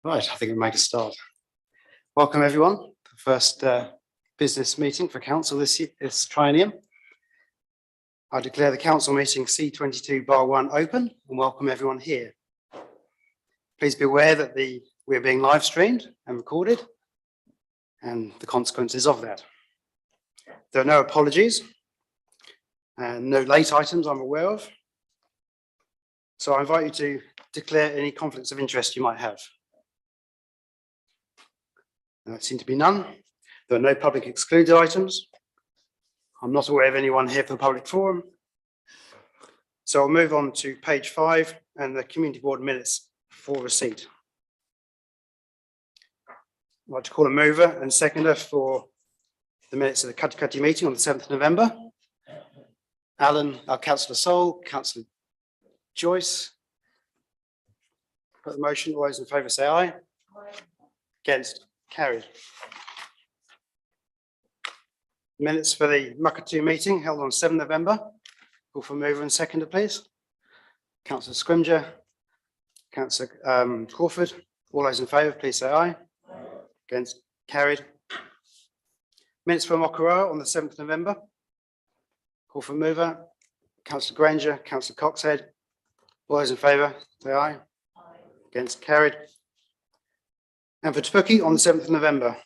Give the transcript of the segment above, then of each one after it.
Right, I think we'll make a start. Welcome everyone, the first business meeting for council this triennium. I declare the council meeting C22/1 open and welcome everyone here. Please be aware that we're being live streamed and recorded and the consequences of that. There are no apologies and no late items I'm aware of. So I invite you to declare any conflicts of interest you might have. There seem to be none. There are no public excluded items. I'm not aware of anyone here for the public forum. So I'll move on to page 5 and the community board minutes for receipt. I'd like to call a mover and seconder for the minutes of the Katikati meeting on the 7th of November. Alan, Councillor Sol, Councillor Joyce. Put the motion. All those in favour say aye. Aye. Against? Carried. Minutes for the Muckatou meeting held on 7 November. Call for mover and seconder, please. Councillor Scrimger, Councillor Crawford. All those in favour, please say aye. Aye. Against? Carried. Minutes for Mokoroa on the 7th November. Call for mover. Councillor Granger, Councillor Coxhead. All those in favour, say aye. Aye. Against? Carried. And for Te Puke on the 7th of November,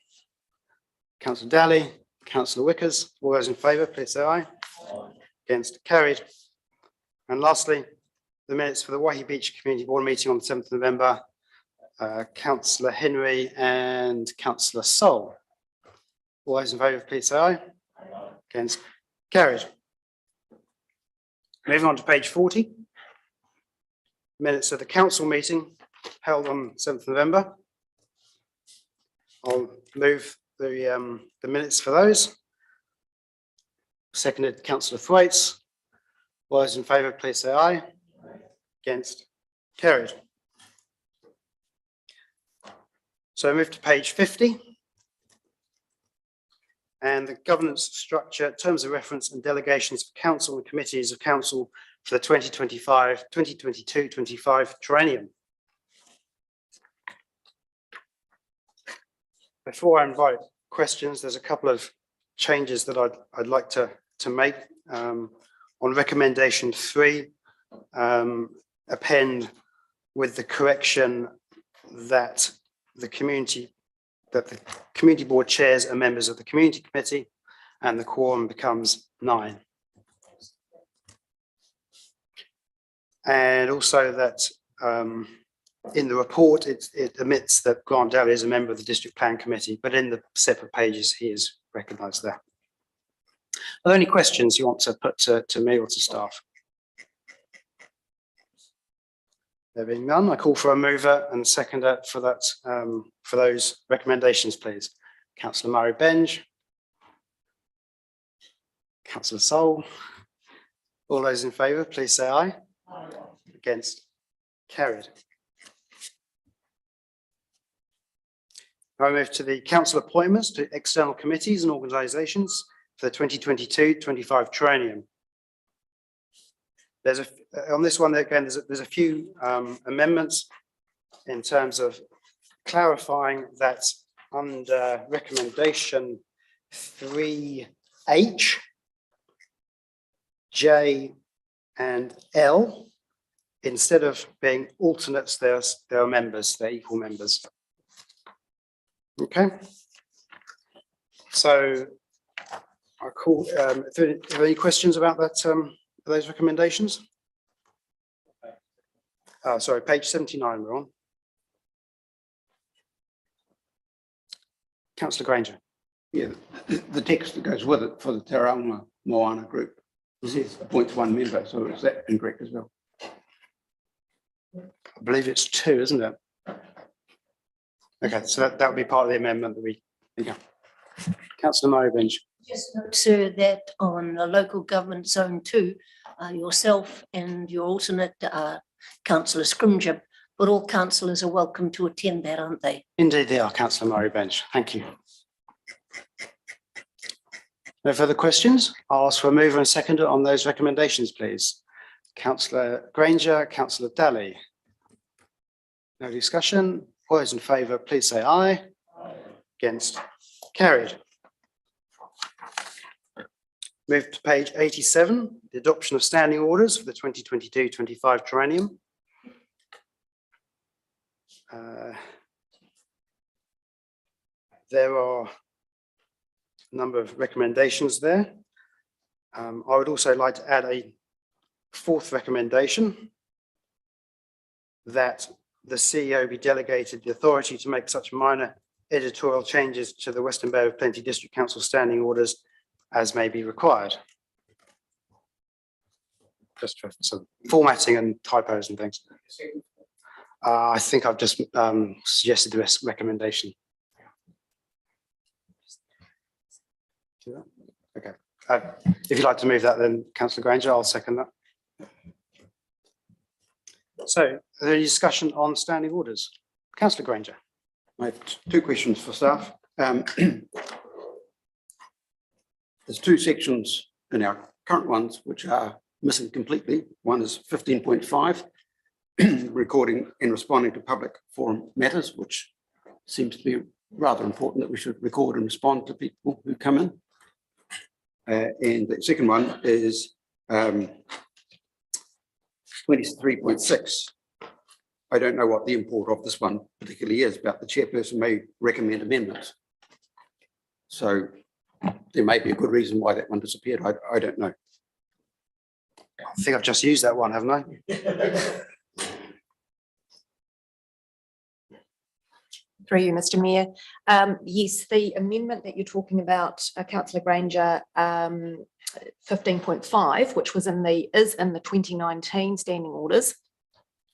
Councillor Daly, Councillor Wickers, all those in favour, please say aye. Aye. Against? Carried. And lastly, the minutes for the Waihi Beach Community Board meeting on the 7th of November, Councillor Henry and Councillor Sol. All those in favour, please say aye. Aye. Against? Carried. Moving on to page 40, minutes of the council meeting held on 7th of November. I'll move the minutes for those. Seconded, Councillor Thwaites. All those in favour, please say aye. Aye. Against? Carried. So I move to page 50. And the governance structure, terms of reference and delegations for council and committees of council for the 2022-25 triennium. Before I invite questions, there's a couple of changes that I'd like to make. On recommendation 3, append with the correction that the community board chairs are members of the community committee and the quorum becomes 9. And also that in the report, it admits that Grant Daly is a member of the District Plan Committee, but in the separate pages, he is recognised there. Are there any questions you want to put to me or to staff? There being none, I call for a mover and seconder for that, for those recommendations, please. Councillor Murray Benge, Councillor Sol. All those in favour, please say aye. Aye. Against? Carried. I move to the council appointments to external committees and organisations for the 2022-25 triennium. There's on this one again. There's a few amendments in terms of clarifying that under recommendation 3H, J, and L, instead of being alternates, there are members. They're equal members. Okay, so I call. Are there any questions about that? Those recommendations? Sorry, page 79. We're on. Councillor Granger. Yeah, the text that goes with it for the Te Raunga Moana group appoints 1 member. So is that incorrect as well? I believe it's 2, isn't it? Okay, so that would be part of the amendment that we. Yeah. Councillor Murray Benge. Just note, sir, that on the local government zone 2, yourself and your alternate Councillor Scrimger, but all councillors are welcome to attend that, aren't they? Indeed they are, Councillor Murray Benge. Thank you. No further questions? I'll ask for a mover and seconder on those recommendations, please. Councillor Granger, Councillor Daly. No discussion. All those in favour, please say aye. Against, carried. Move to page 87, the adoption of standing orders for the 2022-25 triennium. There are a number of recommendations there. I would also like to add a fourth recommendation, that the CEO be delegated the authority to make such minor editorial changes to the Western Bay of Plenty District Council standing orders as may be required. Just for some formatting and typos and things. I think I've just suggested the recommendation. Okay. If you'd like to move that, then Councillor Granger, I'll second that. So, are there any discussion on standing orders? Councillor Granger. I have two questions for staff. There's two sections in our current ones which are missing completely. One is 15.5, recording and responding to public forum matters, which seems to be rather important that we should record and respond to people who come in. And the second one is 23.6. I don't know what the import of this one particularly is, but the chairperson may recommend amendments. So there may be a good reason why that one disappeared. I don't know. I think I've just used that one, haven't I? Through you, Mr. Mayor. Yes, the amendment that you're talking about, Councillor Granger, 15.5, which is in the 2019 standing orders,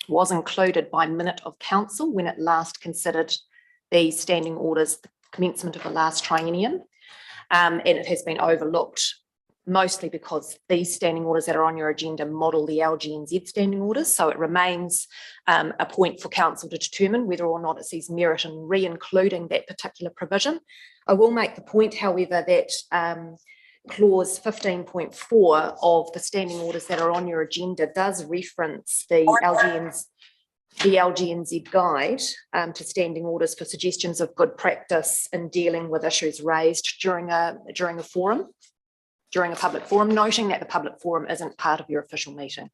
was included by minute of council when it last considered the standing orders, the commencement of the last triennium, and it has been overlooked mostly because these standing orders that are on your agenda model the LGNZ standing orders. So it remains a point for council to determine whether or not it sees merit in re-including that particular provision. I will make the point, however, that clause 15.4 of the standing orders that are on your agenda does reference the LGNZ guide to standing orders for suggestions of good practice in dealing with issues raised during a forum. During a public forum, noting that the public forum isn't part of your official meeting.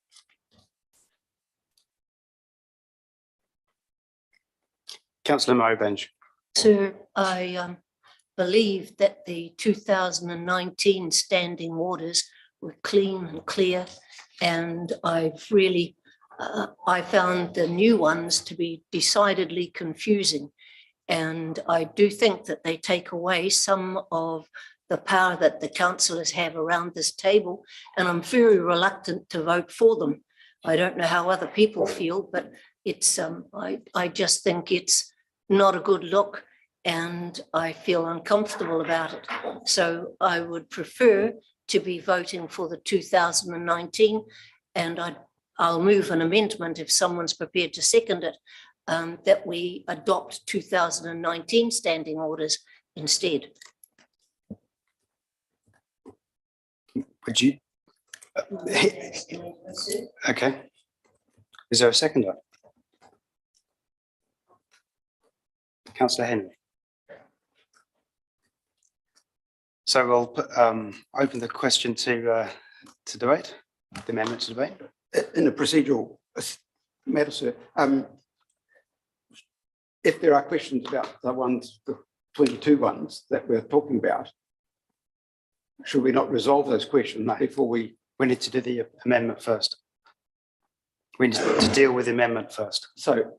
Councillor Murray-Bench. Sir, I believe that the 2019 standing orders were clean and clear, and I've really, I found the new ones to be decidedly confusing. And I do think that they take away some of the power that the councillors have around this table, and I'm very reluctant to vote for them. I don't know how other people feel, but it's I just think it's not a good look, and I feel uncomfortable about it. So I would prefer to be voting for the 2019, and I'll move an amendment if someone's prepared to second it, that we adopt 2019 standing orders instead. Would you? Okay. Is there a seconder? Councillor Henry. So we'll put, open the question to debate, the amendment to debate. In a procedural matter, sir, if there are questions about the 22 ones that we're talking about, should we not resolve those questions before we need to do the amendment first? We need to deal with the amendment first. So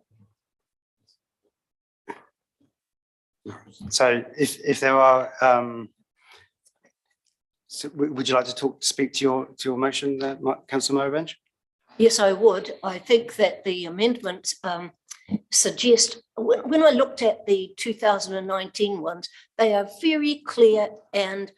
if there are, so would you like to speak to your motion, Councillor Murray-Bench? Yes, I would. I think that the amendments suggest, when I looked at the 2019 ones, they are very clear, and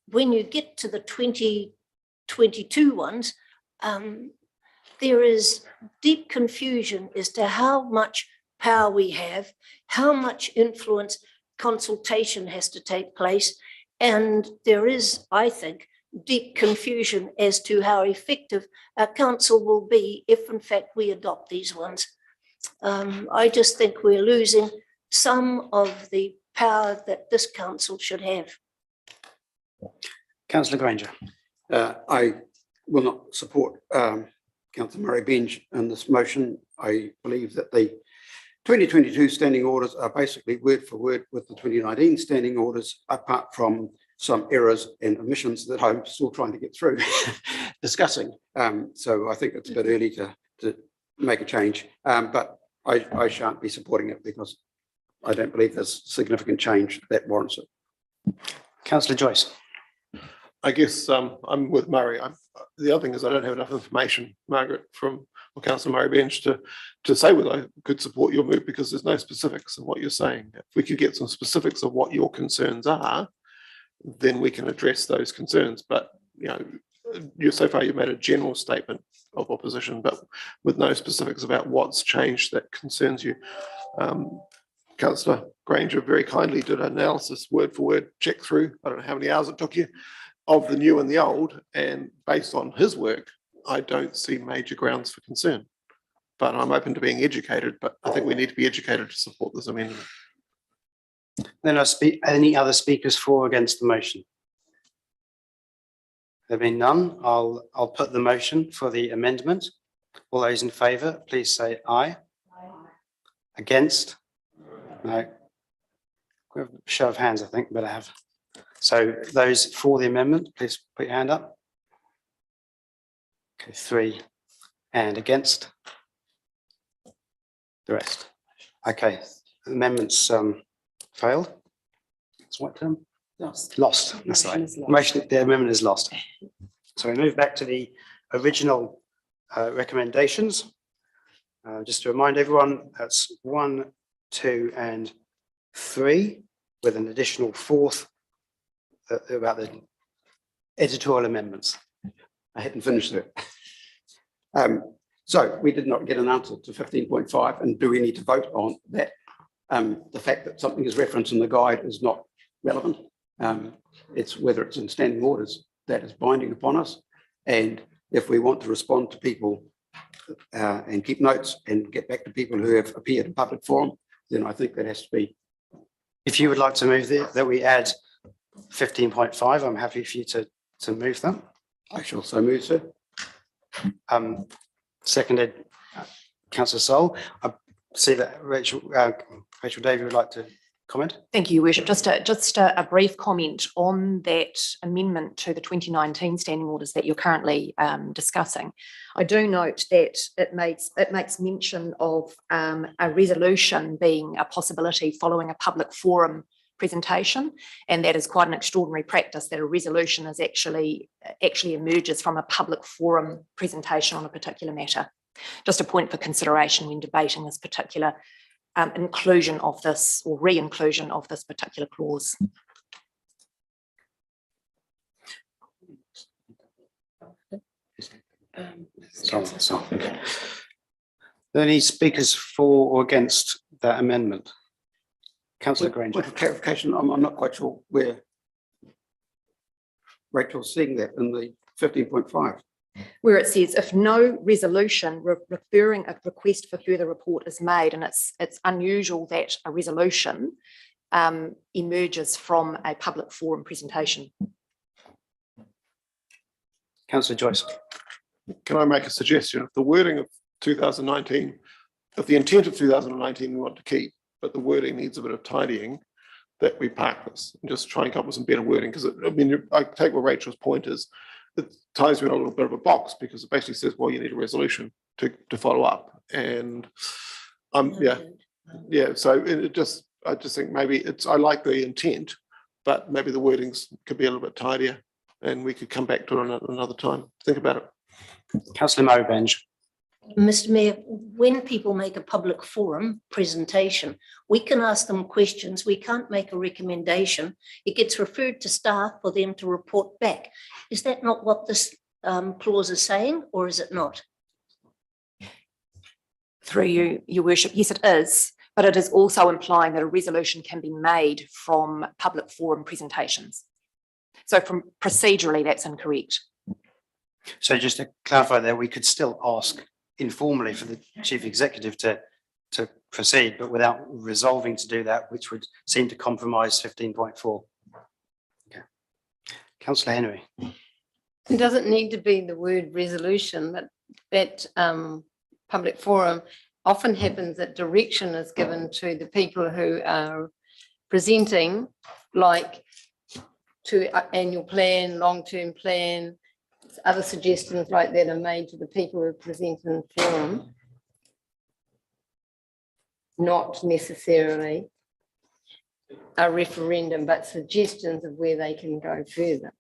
when you get to the 2022 ones, there is deep confusion as to how much power we have, how much influence consultation has to take place, and there is, I think, deep confusion as to how effective our council will be if in fact we adopt these ones. I just think we're losing some of the power that this council should have. Councillor Granger. I will not support Councillor Murray Benj in this motion. I believe that the 2022 standing orders are basically word for word with the 2019 standing orders, apart from some errors and omissions that I'm still trying to get through discussing. So I think it's a bit early to make a change, but I shan't be supporting it because I don't believe there's significant change that warrants it. Councillor Joyce. I guess I'm with Murray. The other thing is I don't have enough information, Margaret, from Councillor Murray Bench to say whether I could support your move, because there's no specifics in what you're saying. If we could get some specifics of what your concerns are, then we can address those concerns. But so far you've made a general statement of opposition, but with no specifics about what's changed that concerns you. Councillor Granger very kindly did an analysis, word for word, check through, I don't know how many hours it took you, of the new and the old, and based on his work, I don't see major grounds for concern. But I'm open to being educated, but I think we need to be educated to support this amendment. Then any other speakers for or against the motion? There being none, I'll put the motion for the amendment. All those in favour, please say aye. Against? No. We have a show of hands, I think, but I have. So those for the amendment, please put your hand up. Okay, 3. And against? The rest. Okay, amendments failed. That's what term? Lost. Lost. That's Motion right. is lost. Motion, the amendment is lost. So we move back to the original recommendations. Just to remind everyone, that's 1, 2, and 3, with an additional 4th about the editorial amendments. I hadn't finished it. So we did not get an answer to 15.5, and do we need to vote on that? The fact that something is referenced in the guide is not relevant. It's whether it's in standing orders that is binding upon us. And if we want to respond to people and keep notes and get back to people who have appeared in public forum, then I think that has to be. If you would like to move that we add 15.5, I'm happy for you to move that. I shall so move, sir. Seconded, Councillor Sol. I see that Rachel Davey would like to comment. Thank you, Your Worship. Just a brief comment on that amendment to the 2019 standing orders that you're currently discussing. I do note that it makes mention of a resolution being a possibility following a public forum presentation, and that is quite an extraordinary practice that a resolution is actually emerges from a public forum presentation on a particular matter. Just a point for consideration when debating this particular inclusion of this or re-inclusion of this particular clause. Okay. Are there any speakers for or against that amendment? Councillor Granger. Point of clarification, I'm not quite sure where Rachel's seeing that in the 15.5. Where it says if no resolution referring a request for further report is made, and it's unusual that a resolution emerges from a public forum presentation. Councillor Joyce. Can I make a suggestion? If the wording of 2019, if the intent of 2019 we want to keep, but the wording needs a bit of tidying, that we park this and just try and come up with some better wording. Because I take what Rachel's point is, it ties me in a little bit of a box because it basically says, well, you need a resolution to follow up. And yeah. So I just think maybe I like the intent, but maybe the wordings could be a little bit tidier, and we could come back to it another time. Think about it. Councillor Murray Benj. Mr. Mayor, when people make a public forum presentation, we can ask them questions. We can't make a recommendation. It gets referred to staff for them to report back. Is that not what this clause is saying, or is it not? Through you, Your Worship, yes, it is, but it is also implying that a resolution can be made from public forum presentations. So from procedurally, that's incorrect. So just to clarify there, we could still ask informally for the Chief Executive to to proceed, but without resolving to do that, which would seem to compromise 15.4. Okay. Councillor Henry. It doesn't need to be the word resolution, but that public forum often happens that direction is given to the people who are presenting, like to annual plan, long-term plan, other suggestions like that are made to the people who present in forum. Not necessarily a referendum, but suggestions of where they can go further.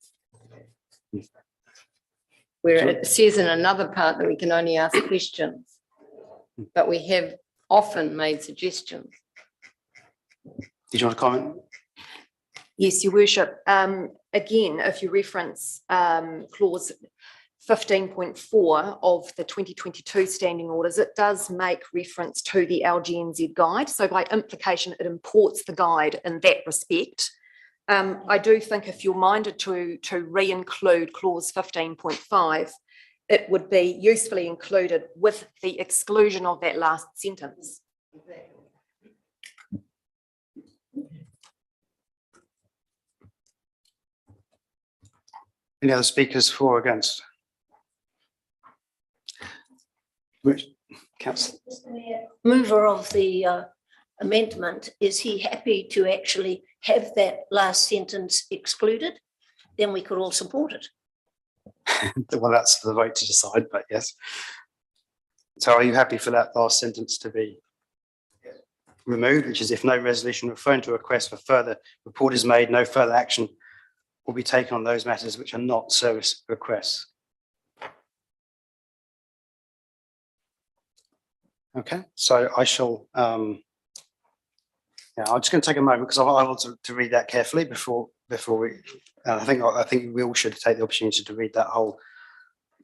Where it says in another part that we can only ask questions, but we have often made suggestions. Did you want to comment? Yes, Your Worship. Again, if you reference clause 15.4 of the 2022 standing orders, it does make reference to the LGNZ guide. So by implication, it imports the guide in that respect. I do think if you're minded to re-include clause 15.5, it would be usefully included with the exclusion of that last sentence. Any other speakers for or against? Which, Councillor? Mover of the amendment, is he happy to actually have that last sentence excluded? Then we could all support it. Well, that's for the vote to decide, but yes. So are you happy for that last sentence to be removed, which is if no resolution referring to a request for further report is made, no further action will be taken on those matters which are not service requests? Okay, so I shall, I'm just going to take a moment because I want to read that carefully before we, I think we all should take the opportunity to read that whole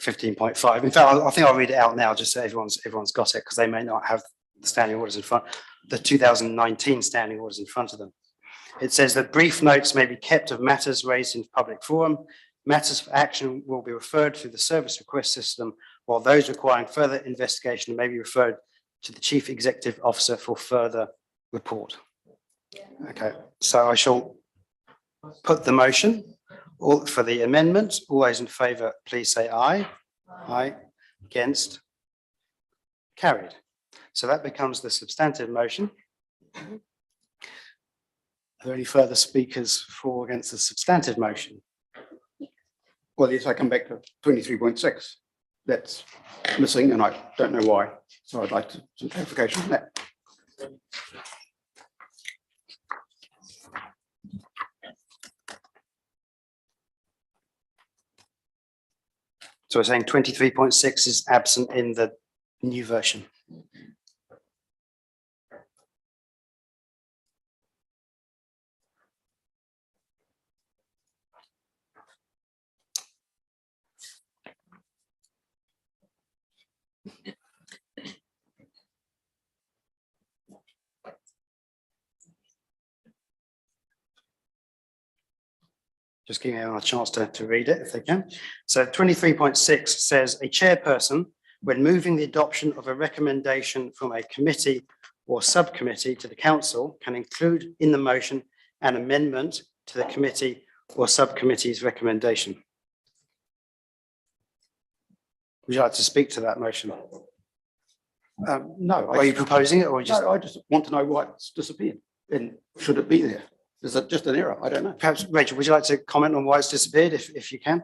15.5. In fact, I think I'll read it out now just so everyone's got it, because they may not have the standing orders in front, the 2019 standing orders in front of them. It says that brief notes may be kept of matters raised in public forum. Matters for action will be referred through the service request system, while those requiring further investigation may be referred to the Chief Executive Officer for further report. Okay, so I shall put the motion all for the amendment. All those in favour, please say aye. Aye. Against? Carried. So that becomes the substantive motion. Are there any further speakers for or against the substantive motion? Well, yes, I come back to 23.6. That's missing and I don't know why. So I'd like some clarification on that. So we're saying 23.6 is absent in the new version. Just giving everyone a chance to read it if they can. So 23.6 says a chairperson, when moving the adoption of a recommendation from a committee or subcommittee to the council, can include in the motion an amendment to the committee or subcommittee's recommendation. Would you like to speak to that motion? No. Are you proposing it or just? No, I just want to know why it's disappeared and should it be there? Is it just an error? I don't know. Perhaps, Rachel, would you like to comment on why it's disappeared if you can?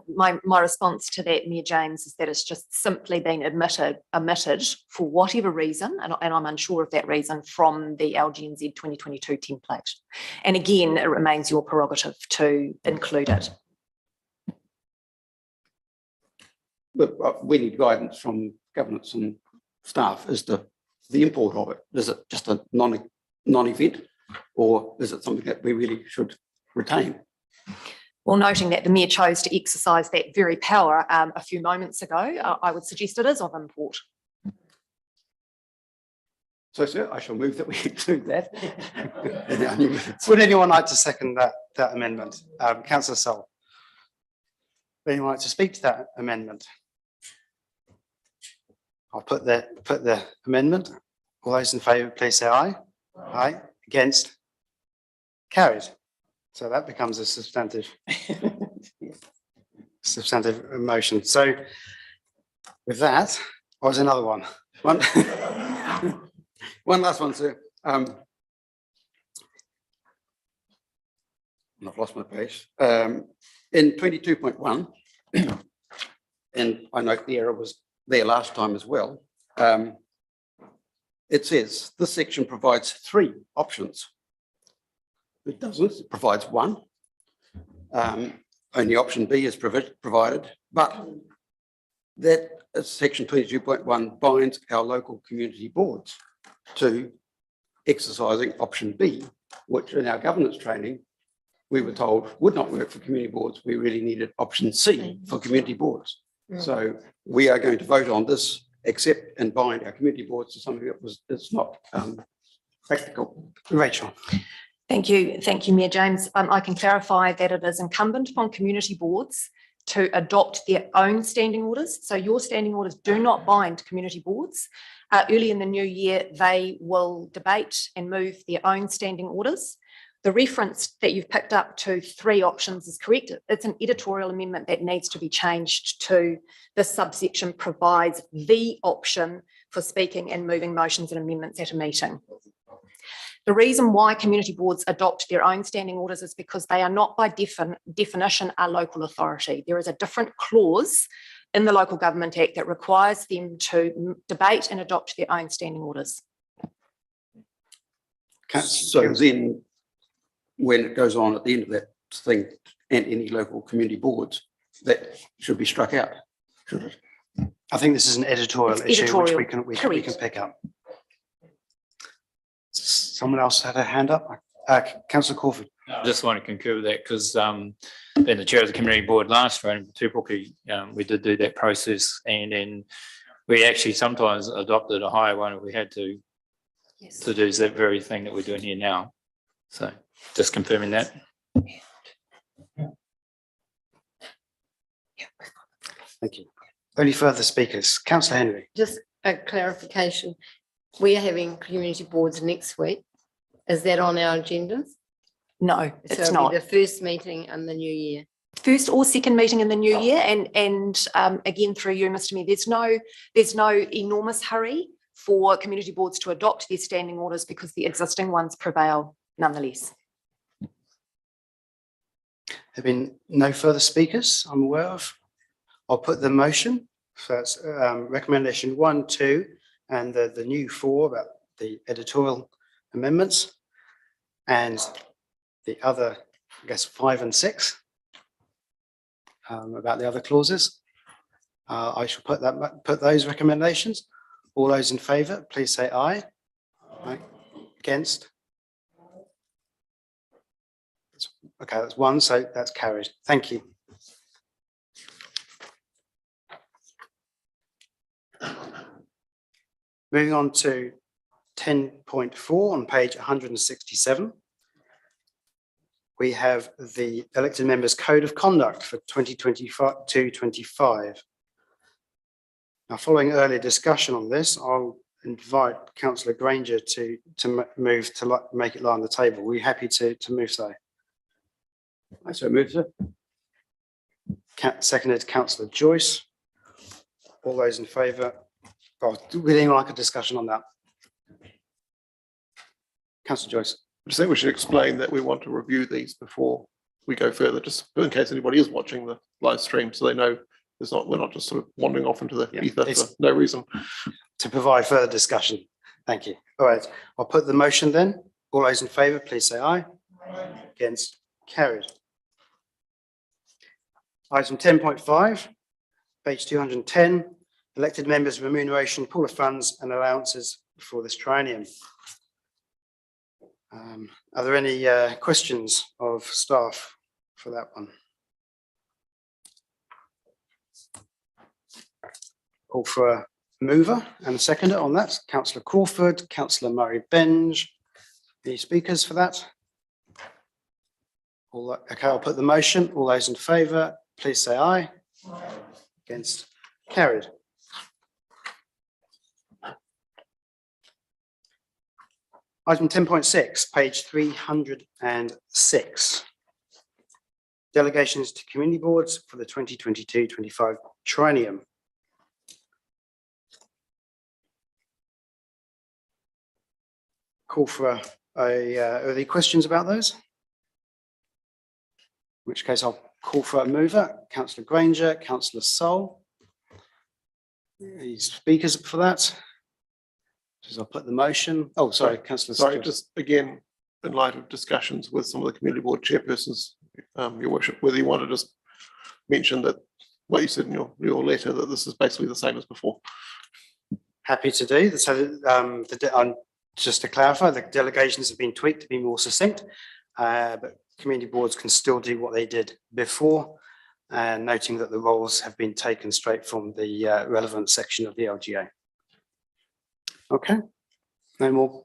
My response to that, Mayor James, is that it's just simply been omitted for whatever reason, and I'm unsure of that reason, from the LGNZ 2022 template. And again, it remains your prerogative to include it. But we need guidance from governance and staff as to the import of it. Is it just a non-event, or is it something that we really should retain? Well, noting that the Mayor chose to exercise that very power a few moments ago, I would suggest it is of import. So, sir, I shall move that we include that in our new minutes. Would anyone like to second that amendment? Councillor Sol. Would anyone like to speak to that amendment? I'll put the amendment. All those in favour, please say aye. Aye. Against? Carried. So that becomes a substantive motion. So with that, what was another one? One One last one, sir. And I've lost my page. In 22.1, and I note the error was there last time as well. It says this section provides 3 options. It doesn't, it provides 1. Only option B is provided, but that section 22.1 binds our local community boards to exercising option B, which in our governance training, we were told would not work for community boards. We really needed option C for community boards. So we are going to vote on this, accept and bind our community boards to something that it's not practical. Rachel. Thank you, Mayor James. I can clarify that it is incumbent upon community boards to adopt their own standing orders. So your standing orders do not bind community boards. Early in the new year, they will debate and move their own standing orders. The reference that you've picked up to 3 options is correct. It's an editorial amendment that needs to be changed to this subsection provides the option for speaking and moving motions and amendments at a meeting. The reason why community boards adopt their own standing orders is because they are not by definition a local authority. There is a different clause in the Local Government Act that requires them to debate and adopt their own standing orders. So then, when it goes on at the end of that thing, and any local community boards, that should be struck out, should it? I think this is an editorial It's issue which we editorial, can pick up. Someone else had a hand up? Councillor Crawford. I just want to concur with that because being the chair of the community board last round, Tupaki, we did do that process and then we actually sometimes adopted a higher one if we had to do that very thing that we're doing here now. So just confirming that. Thank you. Any further speakers? Councillor Henry. Just a clarification. We are having community boards next week. Is that on our agendas? No, So it's it'll not. be the first meeting in the new year. First or second meeting in the new year, and again through you, Mr. Mayor, there's no enormous hurry for community boards to adopt their standing orders because the existing ones prevail nonetheless. Have been no further speakers I'm aware of. I'll put the motion. So that's recommendation 1, 2, and the new 4 about the editorial amendments, and the other, I guess, 5 and 6 about the other clauses. I shall put those recommendations. All those in favour, please say aye. Aye. Against? Okay, that's 1, so that's carried. Thank you. Moving on to 10.4 on page 167. We have the elected members' code of conduct for 2025. Now, following earlier discussion on this, I'll invite Councillor Granger to move to make it lie on the table. Are you happy to move so? I so move, sir. Seconded, Councillor Joyce. All those in favour? Oh, would anyone like a discussion on that? Councillor Joyce. I just think we should explain that we want to review these before we go further, just in case anybody is watching the live stream, so they know we're not just sort of wandering off into the ether for no reason. To provide further discussion. Thank you. All right, I'll put the motion then. All those in favour, please say aye. Against? Carried. Item 10.5, page 210, elected members' remuneration, pool of funds and allowances for this triennium. Are there any questions of staff for that one? Call for a mover and a seconder on that. Councillor Crawford, Councillor Murray Benge. Any speakers for that? Okay, I'll put the motion. All those in favour, please say aye. Against? Carried. Item 10.6, page 306. Delegations to community boards for the 2022-25 triennium. Call for are there questions about those? In which case I'll call for a mover, Councillor Granger, Councillor Sol. Any speakers for that? So I'll put the motion. Oh, sorry, Councillor. Sorry, just again, in light of discussions with some of the community board chairpersons, your worship, whether you want to just mention that what you said in your letter, that this is basically the same as before. Happy to do. So just to clarify, the delegations have been tweaked to be more succinct, but community boards can still do what they did before, and noting that the roles have been taken straight from the relevant section of the LGA. Okay, no more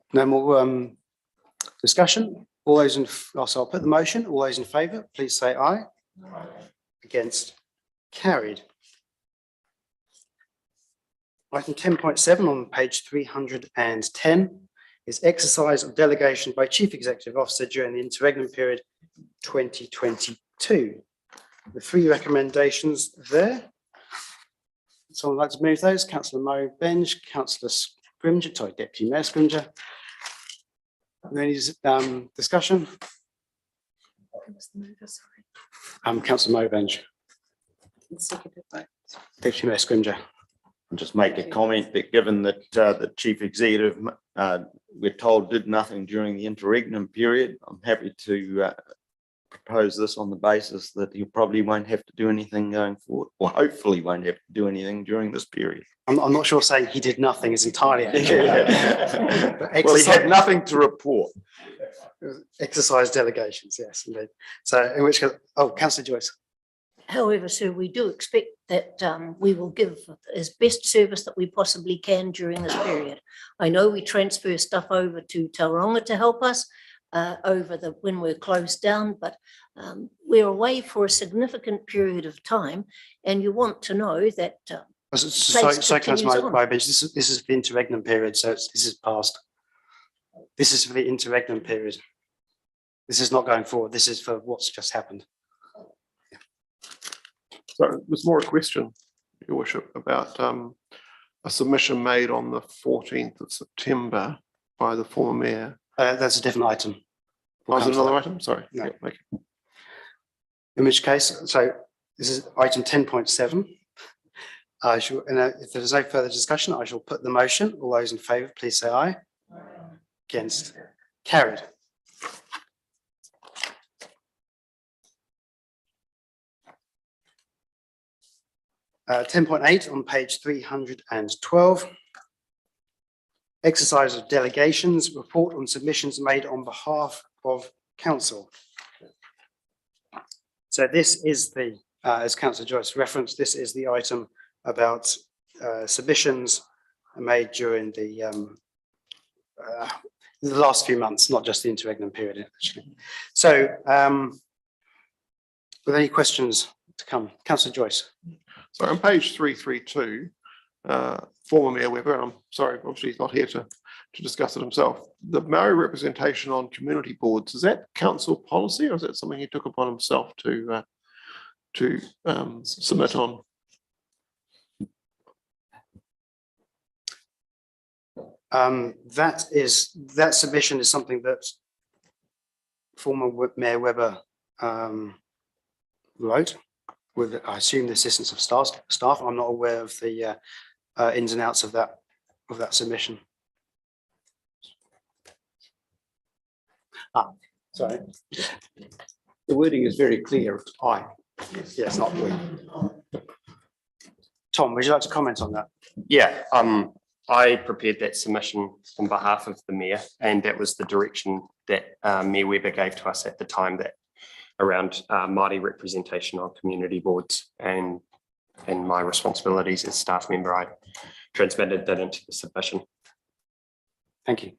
discussion. All those so I'll put the motion. All those in favour, please say aye. Aye. Against, carried. Item 10.7 on page 310 is exercise of delegation by Chief Executive Officer during the interregnum period 2022. The three recommendations there. Someone like to move those? Councillor Murray Benj, Councillor Scrimger, sorry, Deputy Mayor Scrimger. Any discussion? Councillor Murray Benj. Deputy Mayor Scrimger. I'll just make a comment that given that the chief executive, we're told, did nothing during the interregnum period, I'm happy to propose this on the basis that he probably won't have to do anything going forward, or hopefully won't have to do anything during this period. I'm not sure saying he did nothing is entirely accurate. Well, he had nothing to report. Exercise delegations, yes, indeed. So in which case, oh, Councillor Joyce. However, sir, we do expect that we will give as best service that we possibly can during this period. I know we transfer stuff over to Tauranga to help us when we're closed down, but we're away for a significant period of time, and you want to know that. So Councillor Murray Benj, this is the interregnum period, so this is past. This is for the interregnum period. This is not going forward. This is for what's just happened. So it was more a question, your worship, about a submission made on the 14th of September by the former mayor. That's a different item. Was it another item? Sorry. No. Yeah, okay. In which case, so this is item 10.7. I shall, and if there is no further discussion, I shall put the motion. All those in favour, please say aye. Aye. Against, carried. Uh, 10.8 on page 312. Exercise of delegations, report on submissions made on behalf of council. So this is the, as Councillor Joyce referenced, this is the item about submissions made during the last few months, not just the interregnum period, actually. So, with any questions to come, Councillor Joyce. So on page 332, former Mayor Webber, and I'm sorry, obviously he's not here to discuss it himself. The Maori representation on community boards, is that council policy, or is that something he took upon himself to submit on? That submission is something that former Mayor Webber wrote with, I assume, the assistance of staff. I'm not aware of the ins and outs of that submission. Sorry. The wording is very clear. It's I. Yes, not we. Tom, would you like to comment on that? Yeah, I prepared that submission on behalf of the mayor, and that was the direction that Mayor Webber gave to us at the time, that around Māori representation on community boards, and my responsibilities as staff member, I transmitted that into the submission. Thank you.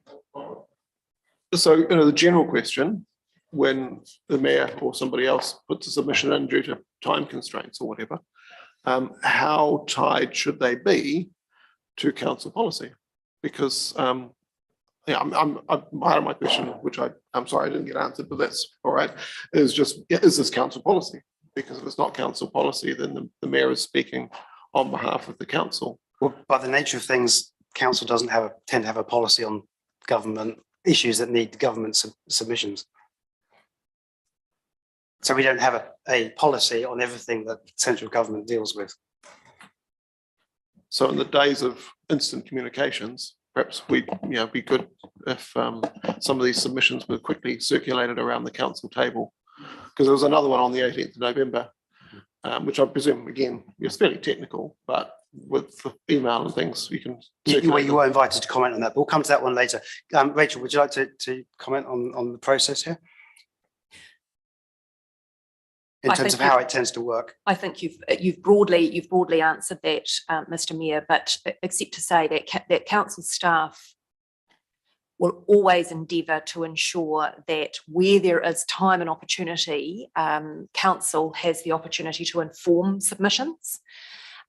So, the general question, when the mayor or somebody else puts a submission in due to time constraints or whatever, how tied should they be to council policy? Because Yeah, part of my question, which I'm sorry I didn't get answered, but that's all right, is just, is this council policy? Because if it's not council policy, then the mayor is speaking on behalf of the council. Well, by the nature of things, council doesn't tend to have a policy on government issues that need government submissions. So we don't have a policy on everything that central government deals with. So in the days of instant communications, perhaps we'd, be good if some of these submissions were quickly circulated around the council table. Because there was another one on the 18th of November, which I presume, again, is fairly technical, but with the email and things, you can. You were invited to comment on that, but we'll come to that one later. Rachel, would you like to comment on the process here? In terms of how it tends to work? I think you've broadly answered that, Mr. Mayor, but except to say that council staff will always endeavour to ensure that where there is time and opportunity, council has the opportunity to inform submissions.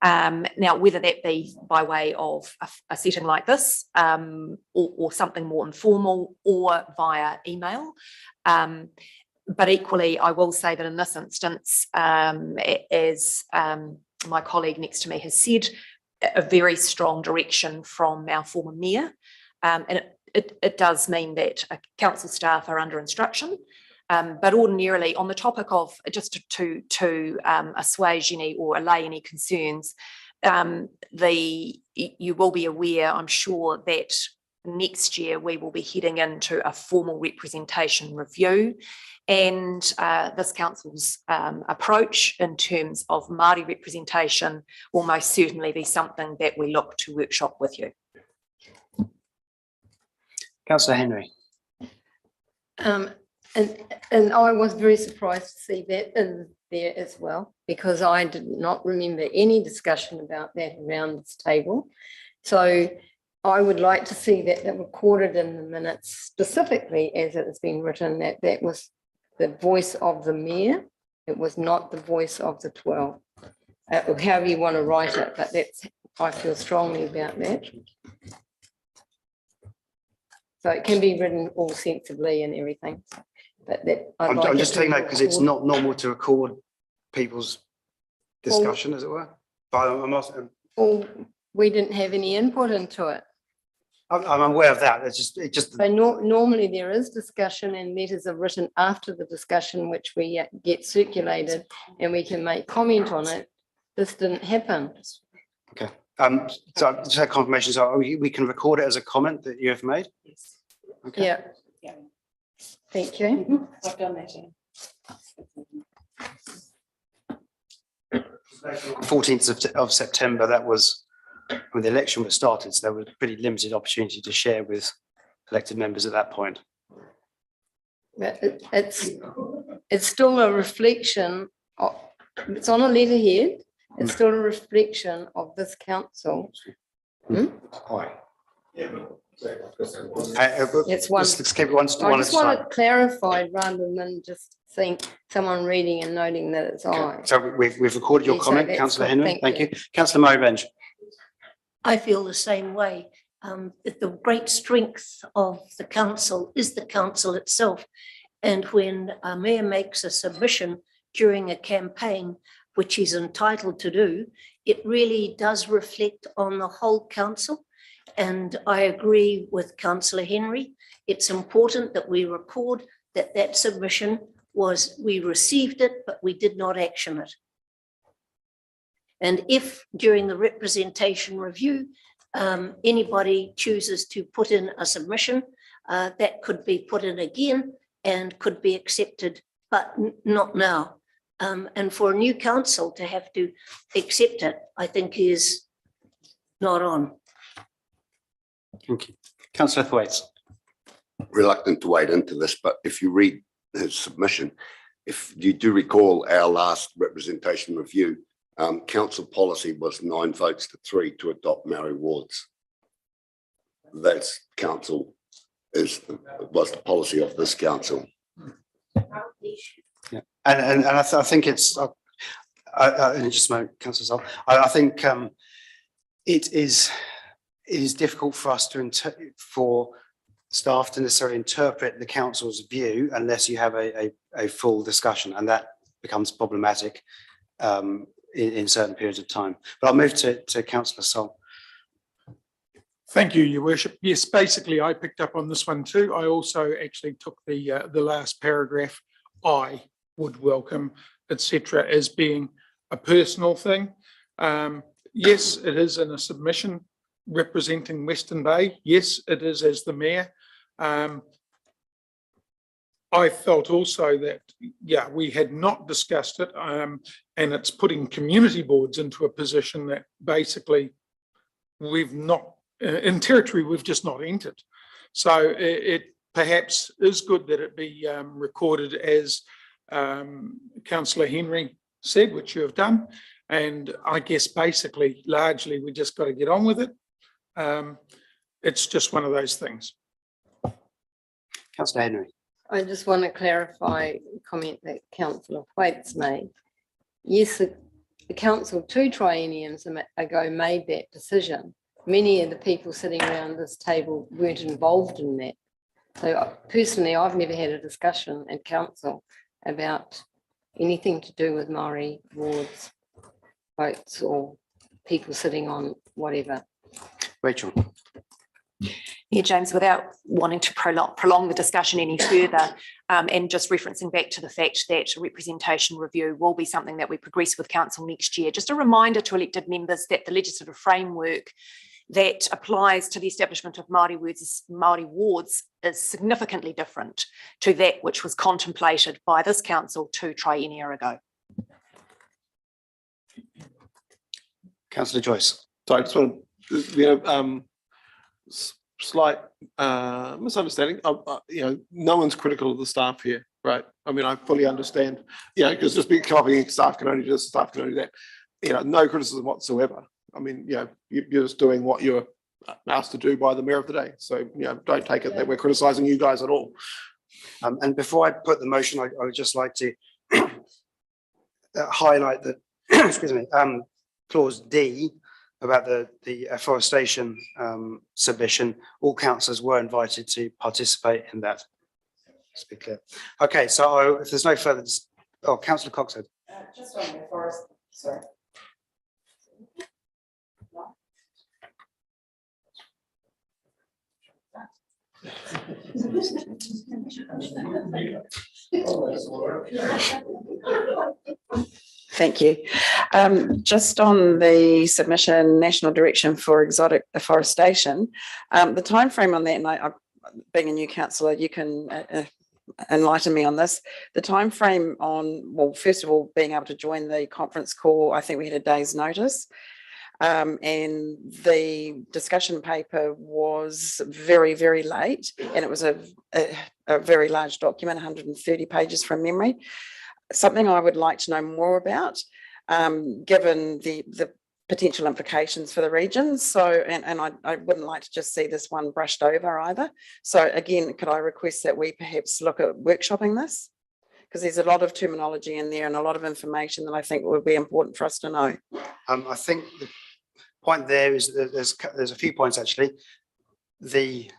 Now, whether that be by way of a setting like this, or something more informal, or via email. But equally, I will say that in this instance, as my colleague next to me has said, a very strong direction from our former mayor. And it does mean that council staff are under instruction. But ordinarily, on the topic of, just to assuage any or allay any concerns, you will be aware, I'm sure, that next year we will be heading into a formal representation review, and this council's approach in terms of Māori representation will most certainly be something that we look to workshop with you. Councillor Henry. And I was very surprised to see that in there as well, because I did not remember any discussion about that around this table. So I would like to see that recorded in the minutes, specifically as it has been written, that was the voice of the mayor. It was not the voice of the 12, however you want to write it, but I feel strongly about that. So it can be written all sensibly and everything. But I'm just taking note because it's not normal to record people's discussion, as it were. But Well, we didn't have any input into it. I'm aware of that. It just. So normally there is discussion and letters are written after the discussion, which we get circulated and we can make comment on it. This didn't happen. Okay. So just had confirmation. So we can record it as a comment that you have made. Yes. Okay. Yeah. Thank you. I've done that. 14th of September, that was when the election was started, so there was pretty limited opportunity to share with elected members at that point. But it's still a reflection of, it's on a letterhead, it's still a reflection of this council. It's one. Let's keep it one I just want it clarified rather than just seeing someone reading and noting that it's I. So we've recorded your Yeah, so comment, that's Councillor good. Henry. Thank Thank you. Councillor Murray Bench. I feel the same way. The great strength of the council is the council itself. And when a mayor makes a submission during a campaign, which he's entitled to do, it really does reflect on the whole council. And I agree with Councillor Henry. It's important that we record that submission we received it, but we did not action it. And if during the representation review, anybody chooses to put in a submission, that could be put in again and could be accepted, but not now. And for a new council to have to accept it, I think is not on. Thank you. Councillor Thwaites. Reluctant to wade into this, but if you read his submission, if you do recall our last representation review, council policy was 9 votes to 3 to adopt Maori wards. That's council was the policy of this council. Yeah, and I think it's just a moment, Councillor Zoll. I think it is difficult for us for staff to necessarily interpret the council's view unless you have a full discussion, and that becomes problematic in certain periods of time. But I'll move to councillor Sol. Thank you, Your Worship. Yes, basically, I picked up on this one too. I also actually took the last paragraph, I would welcome, etc., as being a personal thing. Yes, it is in a submission representing Western Bay. Yes, it is as the mayor. I felt also that, yeah, we had not discussed it, and it's putting community boards into a position that basically we've not, in territory we've just not entered. So it perhaps is good that it be recorded as Councillor Henry said, which you have done. And I guess basically, largely, we just got to get on with it. It's just one of those things. Councillor Henry. I just want to clarify a comment that Councillor Thwaites made. Yes, the council 2 trienniums ago made that decision. Many of the people sitting around this table weren't involved in that. So personally, I've never had a discussion at council about anything to do with Māori wards, votes, or people sitting on whatever. Rachel. Yeah, James, without wanting to prolong the discussion any further, and just referencing back to the fact that representation review will be something that we progress with council next year. Just a reminder to elected members that the legislative framework that applies to the establishment of Māori wards is significantly different to that which was contemplated by this council 2 triennia ago. Councillor Joyce. So I just want to, slight misunderstanding. No one's critical of the staff here, right? I mean, I fully understand, because just copying staff can only do this, staff can only do that. No criticism whatsoever. I mean, you're just doing what you're asked to do by the mayor of the day. So, don't take it that we're criticising you guys at all. And before I put the motion, I would just like to highlight that, excuse me, clause D about the afforestation submission. All councillors were invited to participate in that. Let's be clear. Okay, so if there's no further, Councillor Coxhead. Just on the forest, sorry. Thank you. Just on the submission, National Direction for Exotic Afforestation, the timeframe on that, and I being a new councillor, you can enlighten me on this. The timeframe on, well, first of all, being able to join the conference call, I think we had a day's notice. And the discussion paper was very, very late, and it was a very large document, 130 pages from memory. Something I would like to know more about, given the potential implications for the regions. So, and I wouldn't like to just see this one brushed over either. So again, could I request that we perhaps look at workshopping this? Because there's a lot of terminology in there and a lot of information that I think would be important for us to know. I think the point there is that there's a few points actually. The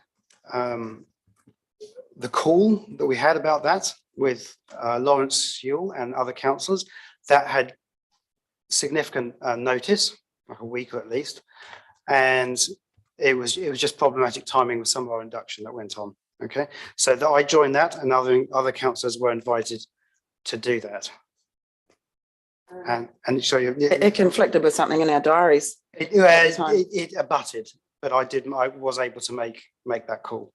call that we had about that with Lawrence Yule and other councillors, that had significant notice, like a week at least, and it was just problematic timing with some of our induction that went on. Okay, so that I joined that, and other councillors were invited to do that. And so it conflicted with something in our diaries. It abutted, but I was able to make that call.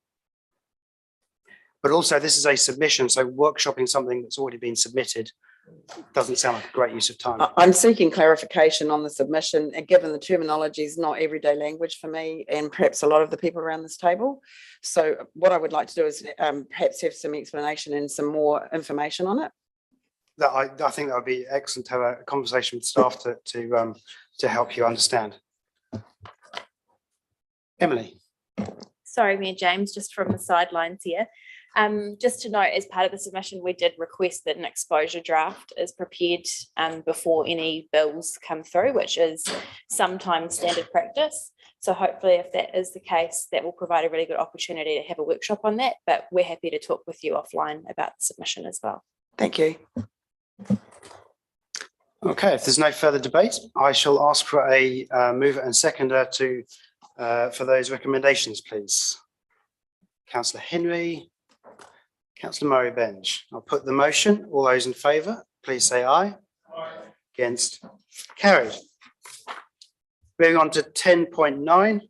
But also, this is a submission, so workshopping something that's already been submitted doesn't sound like a great use of time. I'm seeking clarification on the submission, and given the terminology is not everyday language for me and perhaps a lot of the people around this table. So what I would like to do is perhaps have some explanation and some more information on it. I think that would be excellent to have a conversation with staff to help you understand. Emily. Sorry, Mayor James, just from the sidelines here. Just to note, as part of the submission, we did request that an exposure draft is prepared before any bills come through, which is sometimes standard practice. So hopefully if that is the case, that will provide a really good opportunity to have a workshop on that, but we're happy to talk with you offline about the submission as well. Thank you. Okay, if there's no further debate, I shall ask for a mover and seconder to for those recommendations, please. Councillor Henry, Councillor Murray Benj. I'll put the motion. All those in favour, please say aye. Aye. Against, carried. Moving on to 10.9,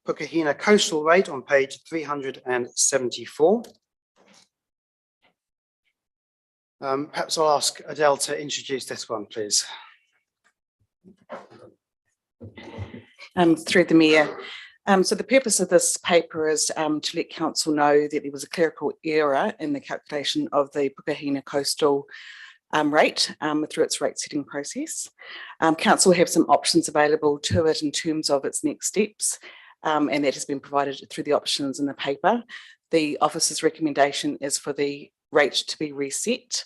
Pukahina coastal rate on page 374. Perhaps I'll ask Adele to introduce this one, please. Through the Mayor. So the purpose of this paper is to let council know that there was a clerical error in the calculation of the Pukahina coastal rate through its rate setting process. Council have some options available to it in terms of its next steps, and that has been provided through the options in the paper. The office's recommendation is for the rate to be reset.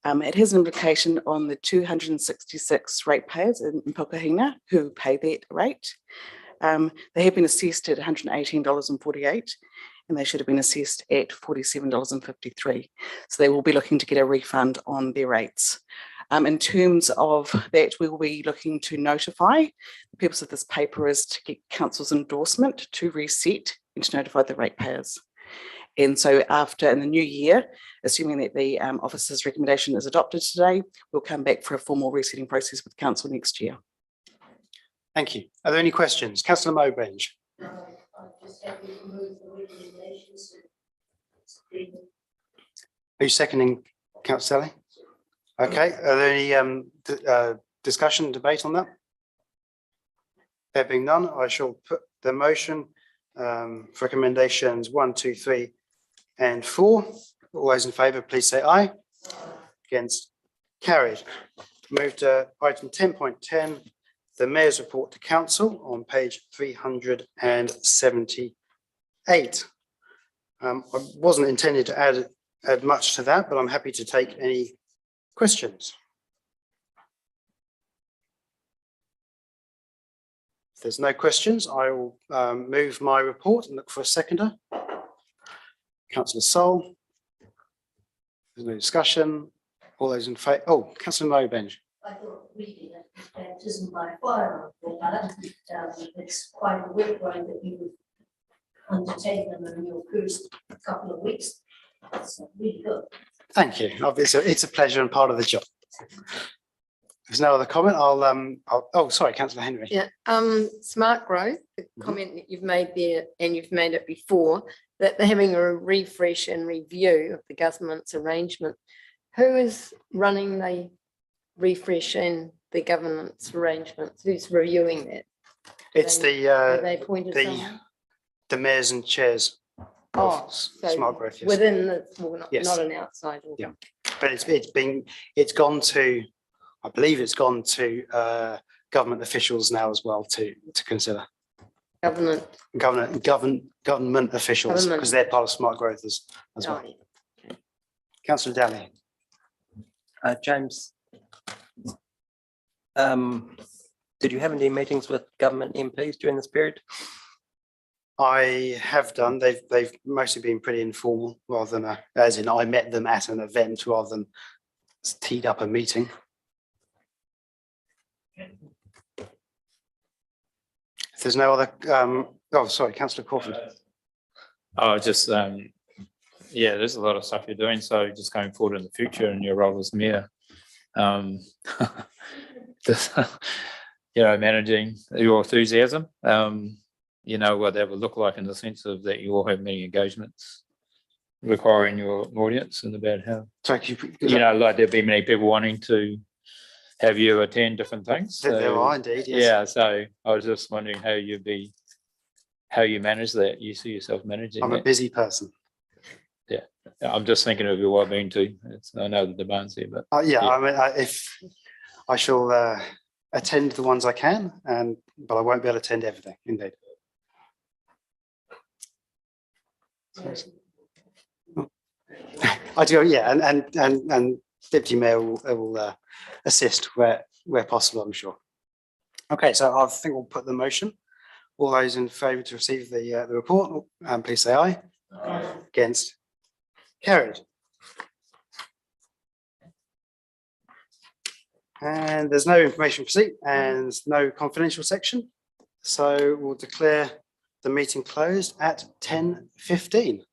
It has an implication on the 266 ratepayers in Pukahina who pay that rate. They have been assessed at $118.48 and they should have been assessed at $47.53. So they will be looking to get a refund on their rates. In terms of that, we will be looking to notify. The purpose of this paper is to get council's endorsement to reset and to notify the ratepayers. And so after in the new year, assuming that the officer's recommendation is adopted today, we'll come back for a formal resetting process with council next year. Thank you. Are there any questions? Councillor Mowbranch. Who's seconding, Councillor Sally? Okay, are there any discussion, debate on that? There being none, I shall put the motion for recommendations 1, 2, 3 and 4. All those in favour, please say aye. Against, carried. Move to item 10.10, the Mayor's report to Council on page 378. I wasn't intended to add much to that, but I'm happy to take any questions. If there's no questions, I will move my report and look for a seconder. Councillor Sol. There's no discussion. All those in favour. Oh, Councillor Mowbranch. I thought reading it, baptism by fire, it's quite a workload that you would undertake in your first couple of weeks. It's really good. Thank you. Obviously, it's a pleasure and part of the job. If there's no other comment, oh, sorry, Councillor Henry. Yeah, smart growth, the comment that you've made there, and you've made it before, that they're having a refresh and review of the government's arrangement. Who is running the refresh and the governance arrangements? Who's reviewing that? It's They appointed someone? the mayors and chairs Oh, of so smart growth. Yes. within the, well, not, Yes. not an outside. Yeah. But it's gone to, I believe it's gone to government officials now as well to consider. Government. Government officials, Government. because they're part of smart growth as well. Oh, yeah. Councillor Daly. James, did you have any meetings with government MPs during this period? I have done. They've mostly been pretty informal, rather than as in I met them at an event rather than teed up a meeting. If there's no other, oh, sorry, Councillor Crawford. Oh, just, yeah, there's a lot of stuff you're doing. So just going forward in the future in your role as mayor, just, managing your enthusiasm, what that would look like in the sense of that you all have many engagements requiring your audience and about how, like there'd be many people wanting to have you attend different things. There are indeed, yes. Yeah, so I was just wondering how you manage that. You see yourself managing I'm that. a busy person. Yeah, I'm just thinking of your well-being too. I know the demands here, but I mean, if I shall attend the ones I can, but I won't be able to attend everything. Indeed. I do, yeah, and Deputy Mayor will assist where possible, I'm sure. Okay, so I think we'll put the motion. All those in favour to receive the report, please say aye. Against? Carried. And there's no information receipt and there's no confidential section. So we'll declare the meeting closed at 10:15.